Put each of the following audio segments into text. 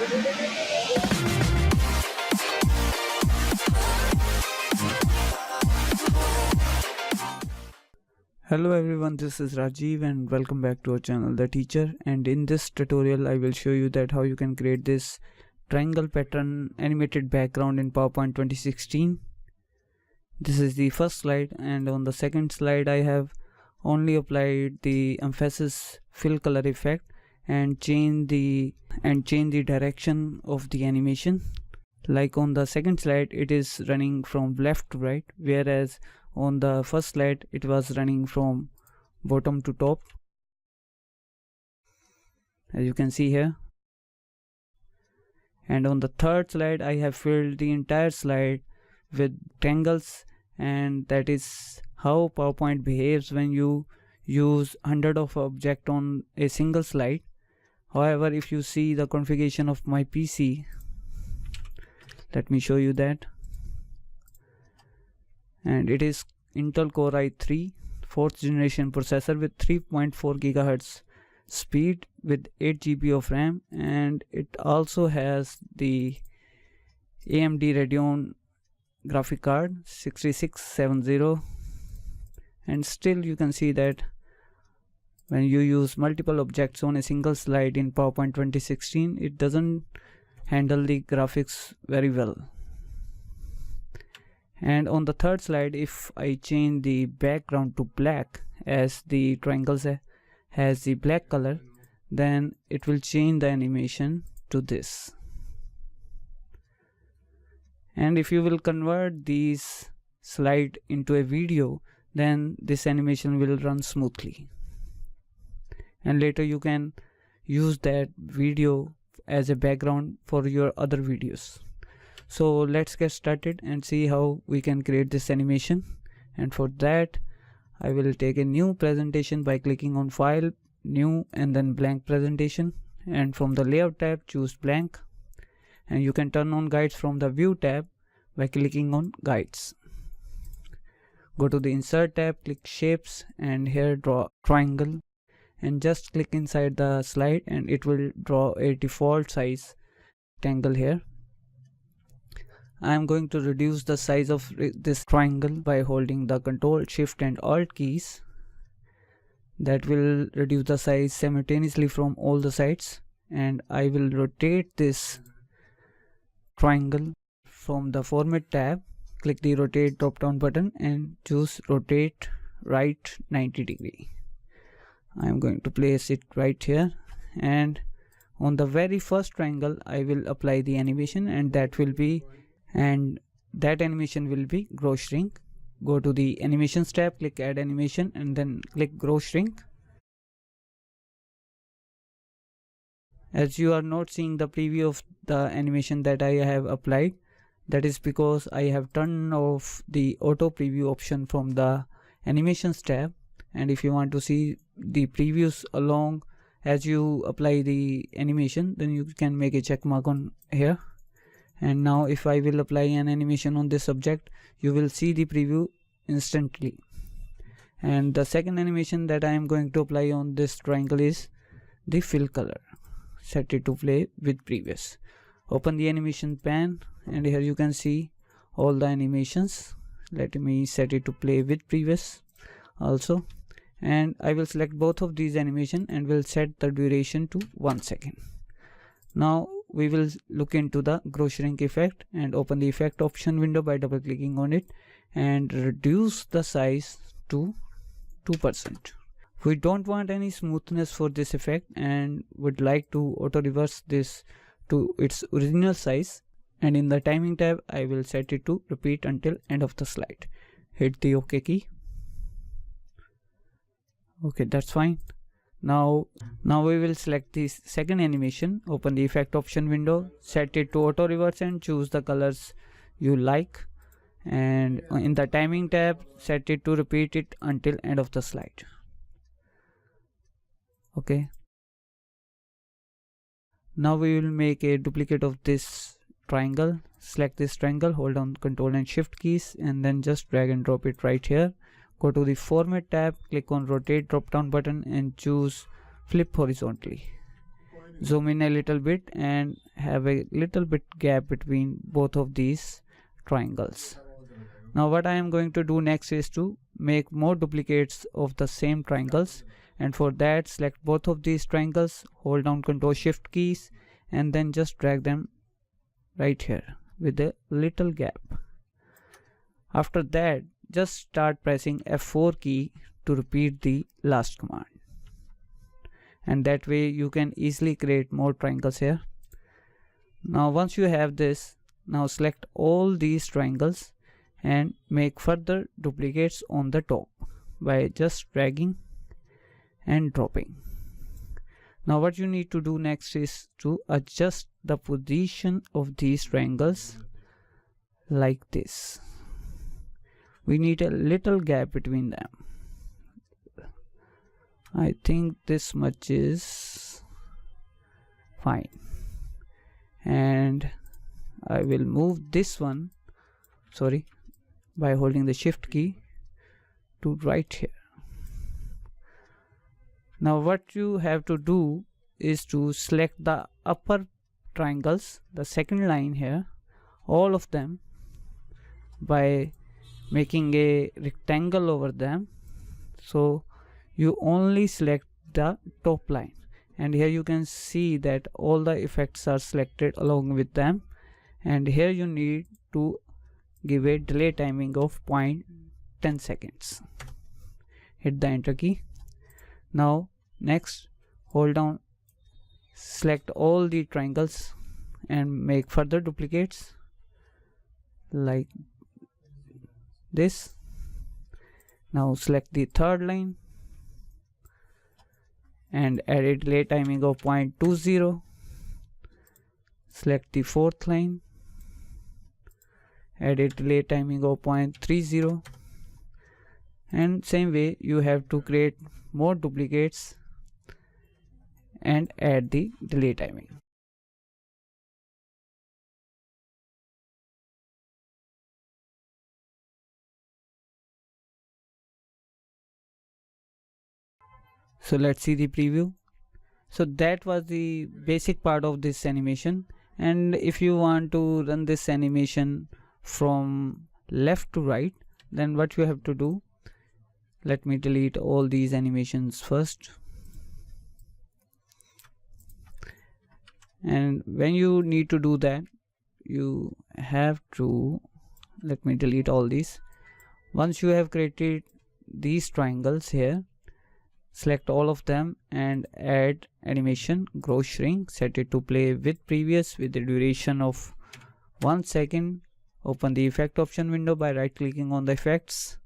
Hello everyone, this is Rajiv and welcome back to our channel The Teacher, and in this tutorial I will show you that how you can create this triangle pattern animated background in PowerPoint 2016. This is the first slide, and on the second slide I have only applied the emphasis fill color effect and change the direction of the animation. Like on the second slide it is running from left to right, whereas on the first slide it was running from bottom to top, as you can see here. And on the third slide I have filled the entire slide with rectangles, and that is how PowerPoint behaves when you use 100 of objects on a single slide. However, if you see the configuration of my PC, let me show you that. And it is Intel Core i3 4th generation processor with 3.4 GHz speed with 8 GB of RAM, and it also has the AMD Radeon graphic card 6670. And still you can see that when you use multiple objects on a single slide in PowerPoint 2016, it doesn't handle the graphics very well. And on the third slide, if I change the background to black, as the triangles has the black color, then it will change the animation to this. And if you will convert these slide into a video, then this animation will run smoothly, and later you can use that video as a background for your other videos. So let's get started and see how we can create this animation. And for that I will take a new presentation by clicking on File, New, and then Blank Presentation, and from the Layout tab choose Blank. And you can turn on Guides from the View tab by clicking on Guides. Go to the Insert tab, click Shapes, and here draw triangle, and just click inside the slide and it will draw a default size rectangle here. I am going to reduce the size of this triangle by holding the Ctrl, Shift and Alt keys. That will reduce the size simultaneously from all the sides. And I will rotate this triangle from the Format tab. Click the Rotate drop down button and choose Rotate Right 90 degree. I am going to place it right here, and on the very first triangle I will apply the animation, and that animation will be Grow Shrink. Go to the Animations tab, click Add Animation, and then click Grow Shrink. As you are not seeing the preview of the animation that I have applied, that is because I have turned off the auto preview option from the Animations tab. And if you want to see the previews along as you apply the animation, then you can make a check mark on here. And now if I will apply an animation on this object, you will see the preview instantly. And the second animation that I am going to apply on this triangle is the fill color. Set it to play with previous. Open the animation pan, and here you can see all the animations. Let me set it to play with previous also, and I will select both of these animation and will set the duration to 1 second. Now we will look into the Grow Shrink effect and open the effect option window by double clicking on it and reduce the size to 2%. We don't want any smoothness for this effect and would like to auto reverse this to its original size, and in the timing tab I will set it to repeat until end of the slide. Hit the OK key. Okay, that's fine. Now we will select the second animation, open the effect option window, set it to auto reverse and choose the colors you like, and in the timing tab set it to repeat it until end of the slide. Okay, now we will make a duplicate of this triangle. Select this triangle, hold on Ctrl and Shift keys, and then just drag and drop it right here. Go to the Format tab, click on Rotate drop down button and choose Flip horizontally. zoom in a little bit and have a little bit gap between both of these triangles. Now what I am going to do next is to make more duplicates of the same triangles, and for that select both of these triangles, hold down Ctrl Shift keys and then just drag them right here with a little gap. After that just start pressing F4 key to repeat the last command, and that way you can easily create more triangles here. Now once you have this, now select all these triangles and make further duplicates on the top by just dragging and dropping. Now what you need to do next is to adjust the position of these triangles like this. We need a little gap between them. I think this much is fine, and I will move this one, by holding the Shift key to right here. Now what you have to do is to select the upper triangles, the second line here, all of them, by making a rectangle over them. So you only select the top line, and here you can see that all the effects are selected along with them, and here you need to give a delay timing of 0.10 seconds. Hit the enter key. Now next hold down, select all the triangles and make further duplicates like this. Now select the third line and add a delay timing of 0.20. Select the fourth line, add a delay timing of 0.30, and same way you have to create more duplicates and add the delay timing. So let's see the preview. So that was the basic part of this animation, and if you want to run this animation from left to right, then what you have to do, let me delete all these animations first. And when you need to do that, you have to, let me delete all these. Once you have created these triangles here, select all of them and add animation grow shrink, set it to play with previous with the duration of 1 second. Open the effect option window by right clicking on the effects,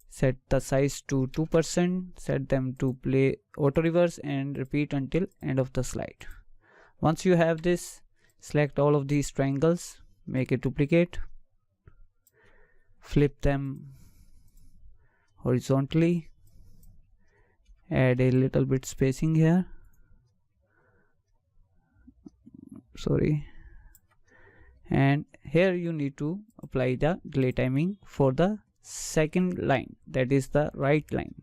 set the size to 2%, set them to play auto reverse, and repeat until end of the slide. Once you have this, select all of these triangles, make a duplicate, flip them horizontally, add a little bit spacing here, and here you need to apply the delay timing for the second line, that is the right line,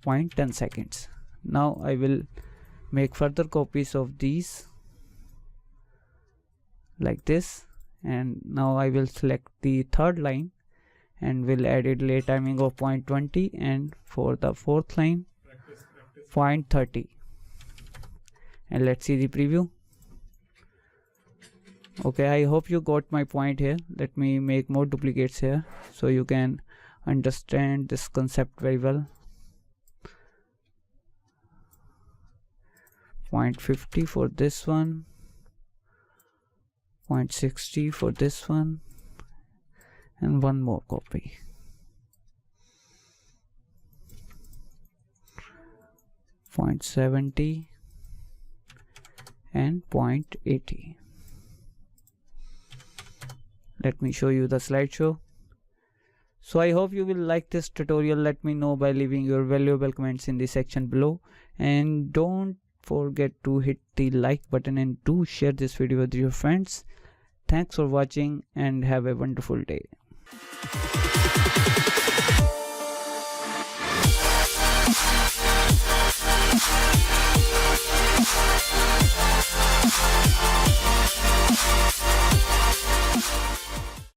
0.10 seconds. Now I will make further copies of these like this, and now I will select the third line and will add a delay timing of 0.20, and for the fourth line 0.30, and let's see the preview. Okay, I hope you got my point here. Let me make more duplicates here so you can understand this concept very well. 0.50 for this one, 0.60 for this one, and one more copy. 0.70 and 0.80. Let me show you the slideshow. So I hope you will like this tutorial. Let me know by leaving your valuable comments in the section below, and don't forget to hit the like button and do share this video with your friends. Thanks for watching and have a wonderful day.